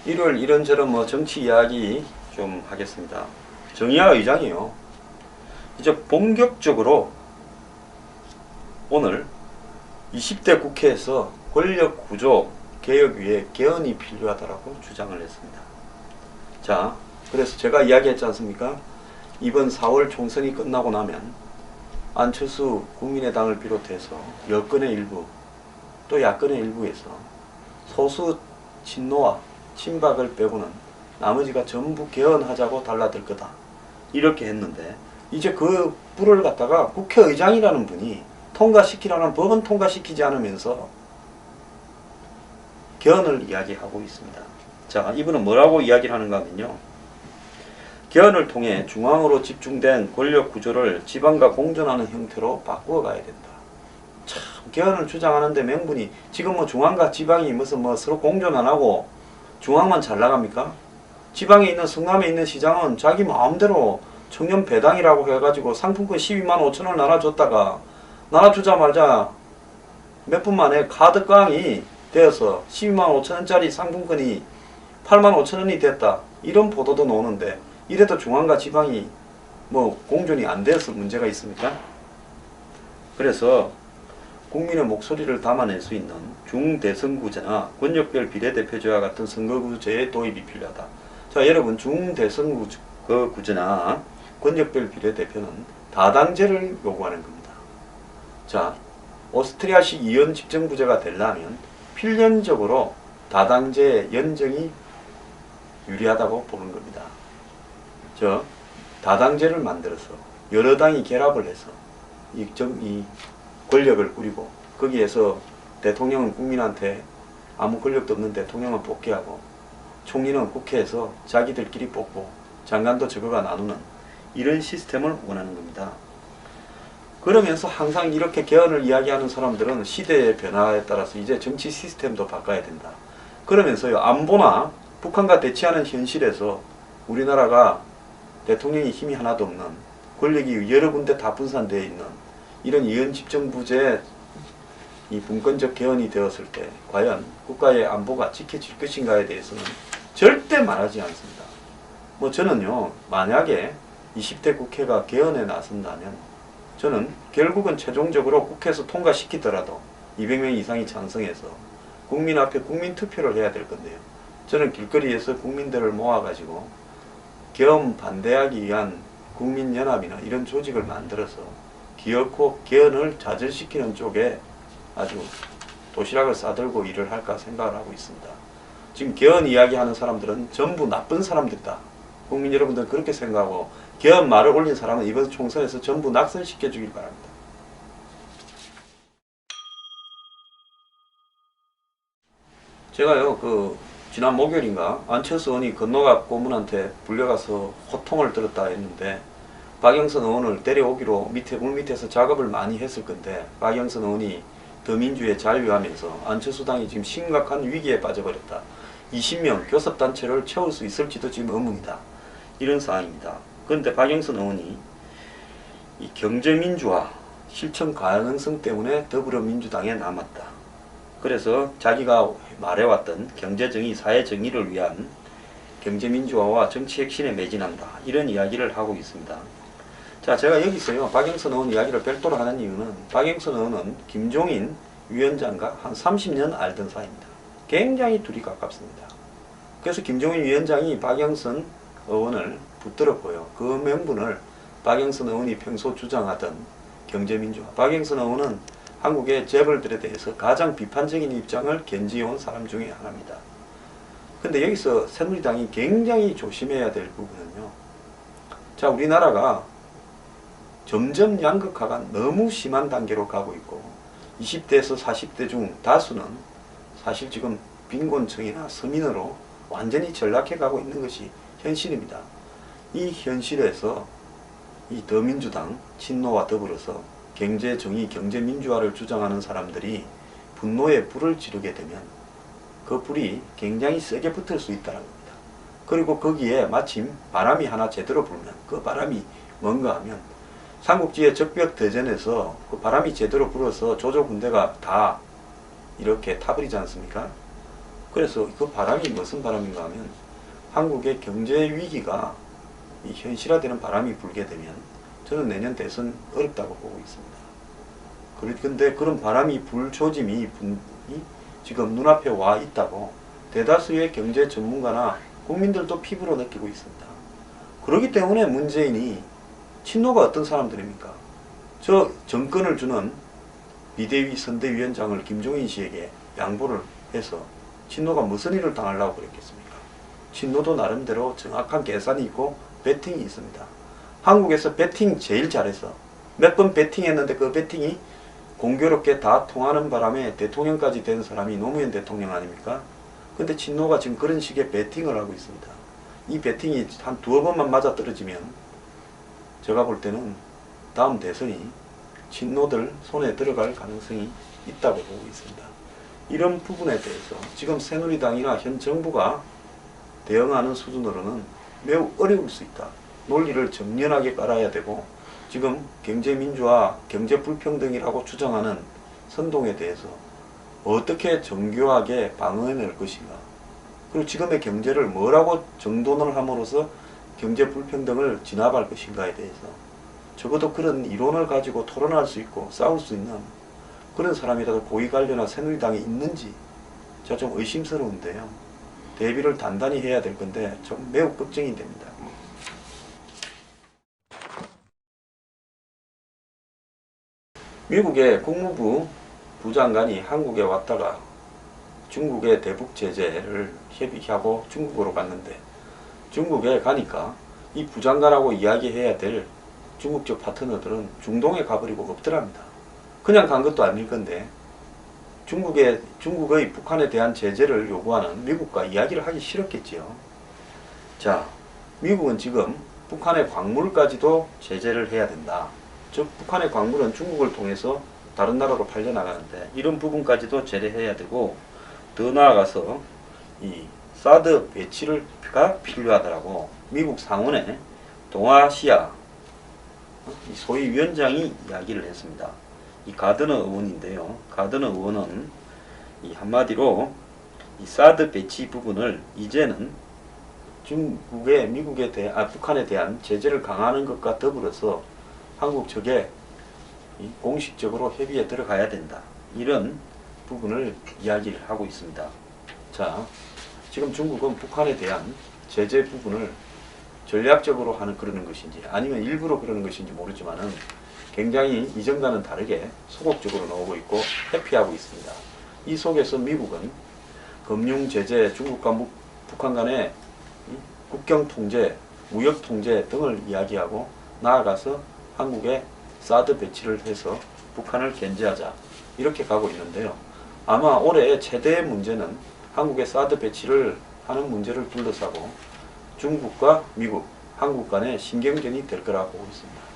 일요일 이런저런 정치 이야기 좀 하겠습니다. 정의화 의장이요. 이제 본격적으로 오늘 20대 국회에서 권력구조 개혁위에 개헌이 필요하다고 주장을 했습니다. 자, 그래서 제가 이야기했지 않습니까? 이번 4월 총선이 끝나고 나면 안철수 국민의당을 비롯해서 여권의 일부 또 야권의 일부에서 소수 친노와 친박을 빼고는 나머지가 전부 개헌하자고 달라들 거다 이렇게 했는데, 이제 그 불을 갖다가 국회의장이라는 분이 통과시키라는 법은 통과시키지 않으면서 개헌을 이야기하고 있습니다. 자, 이분은 뭐라고 이야기를 하는가 하면요, 개헌을 통해 중앙으로 집중된 권력 구조를 지방과 공존하는 형태로 바꾸어 가야 된다. 참, 개헌을 주장하는데 명분이 지금 중앙과 지방이 무슨 서로 공존 안 하고 중앙만 잘 나갑니까? 지방에 있는 성남에 있는 시장은 자기 마음대로 청년 배당이라고 해가지고 상품권 12만 5천 원 나눠줬다가 나눠주자마자 몇 분 만에 카드깡이 되어서 12만 5천 원짜리 상품권이 8만 5천 원이 됐다, 이런 보도도 나오는데, 이래도 중앙과 지방이 공존이 안 돼서 문제가 있습니까? 그래서 국민의 목소리를 담아낼 수 있는 중대선구제나 권역별 비례대표제와 같은 선거구제의 도입이 필요하다. 자, 여러분, 중대선구제나 권역별 비례대표는 다당제를 요구하는 겁니다. 자, 오스트리아식 이원 집정구제가 되려면 필연적으로 다당제 연정이 유리하다고 보는 겁니다. 다당제를 만들어서 여러 당이 결합을 해서 이 권력을 꾸리고, 거기에서 대통령은 국민한테 아무 권력도 없는 대통령은 복귀하고 총리는 국회에서 자기들끼리 뽑고 장관도 저거가 나누는 이런 시스템을 원하는 겁니다. 그러면서 항상 이렇게 개헌을 이야기하는 사람들은 시대의 변화에 따라서 이제 정치 시스템도 바꿔야 된다. 그러면서요, 안보나 북한과 대치하는 현실에서 우리나라가 대통령이 힘이 하나도 없는, 권력이 여러 군데 다 분산되어 있는 이런 이원집정부제 이 분권적 개헌이 되었을 때 과연 국가의 안보가 지켜질 것인가에 대해서는 절대 말하지 않습니다. 저는요, 만약에 20대 국회가 개헌에 나선다면 저는 결국은 최종적으로 국회에서 통과시키더라도 200명 이상이 찬성해서 국민 앞에 국민투표를 해야 될 건데요, 저는 길거리에서 국민들을 모아가지고 개헌 반대하기 위한 국민연합이나 이런 조직을 만들어서 기어코 개헌을 좌절시키는 쪽에 아주 도시락을 싸들고 일을 할까 생각을 하고 있습니다. 지금 개헌 이야기하는 사람들은 전부 나쁜 사람들이다. 국민 여러분들 그렇게 생각하고 개헌 말을 올린 사람은 이번 총선에서 전부 낙선시켜 주길 바랍니다. 제가요, 지난 목요일인가 안철수 의원이 건너갑 고문한테 불려가서 호통을 들었다 했는데, 박영선 의원을 데려오기로 물밑에서 작업을 많이 했을 건데, 박영선 의원이 더민주에 잔류하면서 안철수당이 지금 심각한 위기에 빠져버렸다. 20명 교섭단체를 채울 수 있을지도 지금 의문이다. 이런 상황입니다. 그런데 박영선 의원이 이 경제민주화 실천 가능성 때문에 더불어민주당에 남았다. 그래서 자기가 말해왔던 경제정의, 사회정의를 위한 경제민주화와 정치혁신에 매진한다, 이런 이야기를 하고 있습니다. 자, 제가 여기서요, 박영선 의원 이야기를 별도로 하는 이유는, 박영선 의원은 김종인 위원장과 한 30년 알던 사이입니다. 굉장히 둘이 가깝습니다. 그래서 김종인 위원장이 박영선 의원을 붙들었고요, 그 명분을 박영선 의원이 평소 주장하던 경제민주화, 박영선 의원은 한국의 재벌들에 대해서 가장 비판적인 입장을 견지해온 사람 중에 하나입니다. 근데 여기서 새누리당이 굉장히 조심해야 될 부분은요, 자, 우리나라가 점점 양극화가 너무 심한 단계로 가고 있고, 20대에서 40대 중 다수는 사실 지금 빈곤층이나 서민으로 완전히 전락해 가고 있는 것이 현실입니다. 이 현실에서 이 더민주당 친노와 더불어서 경제정의, 경제민주화를 주장하는 사람들이 분노에 불을 지르게 되면 그 불이 굉장히 세게 붙을 수 있다는 겁니다. 그리고 거기에 마침 바람이 하나 제대로 불면, 그 바람이 뭔가 하면 삼국지의 적벽대전에서 그 바람이 제대로 불어서 조조군대가 다 이렇게 타버리지 않습니까? 그래서 그 바람이 무슨 바람인가 하면 한국의 경제 위기가 이 현실화되는 바람이 불게 되면 저는 내년 대선 어렵다고 보고 있습니다. 그런데 그런 바람이 불 조짐이 지금 눈앞에 와 있다고 대다수의 경제 전문가나 국민들도 피부로 느끼고 있습니다. 그렇기 때문에 문재인이 친노가 어떤 사람들입니까? 저 정권을 주는 비대위 선대위원장을 김종인 씨에게 양보를 해서 친노가 무슨 일을 당하려고 그랬겠습니까? 친노도 나름대로 정확한 계산이 있고 배팅이 있습니다. 한국에서 배팅 제일 잘해서 몇 번 배팅했는데 그 배팅이 공교롭게 다 통하는 바람에 대통령까지 된 사람이 노무현 대통령 아닙니까? 근데 친노가 지금 그런 식의 배팅을 하고 있습니다. 이 배팅이 한 두어 번만 맞아떨어지면 제가 볼 때는 다음 대선이 친노들 손에 들어갈 가능성이 있다고 보고 있습니다. 이런 부분에 대해서 지금 새누리당이나 현 정부가 대응하는 수준으로는 매우 어려울 수 있다. 논리를 정연하게 깔아야 되고 지금 경제민주화, 경제불평등이라고 주장하는 선동에 대해서 어떻게 정교하게 방어해낼 것인가. 그리고 지금의 경제를 뭐라고 정돈을 함으로써 경제불평등을 진압할 것인가에 대해서 적어도 그런 이론을 가지고 토론할 수 있고 싸울 수 있는 그런 사람이라도 고위관료나 새누리당에 있는지 제가 좀 의심스러운데요. 대비를 단단히 해야 될 건데 좀 매우 걱정이 됩니다. 미국의 국무부 부장관이 한국에 왔다가 중국의 대북 제재를 협의하고 중국으로 갔는데 중국에 가니까 이 부장관하고 이야기해야 될 중국적 파트너들은 중동에 가버리고 없더랍니다. 그냥 간 것도 아닐 건데 중국의 북한에 대한 제재를 요구하는 미국과 이야기를 하기 싫었겠지요. 자, 미국은 지금 북한의 광물까지도 제재를 해야 된다. 즉 북한의 광물은 중국을 통해서 다른 나라로 팔려나가는데 이런 부분까지도 제재해야 되고 더 나아가서 이 사드 배치가 필요하더라고. 미국 상원의 동아시아 소위 위원장이 이야기를 했습니다. 이 가드너 의원인데요. 가드너 의원은 이 한마디로 이 사드 배치 부분을 이제는 북한에 대한 제재를 강화하는 것과 더불어서 한국 측에 공식적으로 협의에 들어가야 된다. 이런 부분을 이야기를 하고 있습니다. 자, 지금 중국은 북한에 대한 제재 부분을 전략적으로 그러는 것인지 아니면 일부러 그러는 것인지 모르지만은 굉장히 이전과는 다르게 소극적으로 나오고 있고 회피하고 있습니다. 이 속에서 미국은 금융 제재, 중국과 북한 간의 국경 통제, 무역 통제 등을 이야기하고 나아가서 한국에 사드 배치를 해서 북한을 견제하자 이렇게 가고 있는데요. 아마 올해 최대의 문제는 한국의 사드 배치를 하는 문제를 둘러싸고 중국과 미국, 한국 간의 신경전이 될 거라고 보고 있습니다.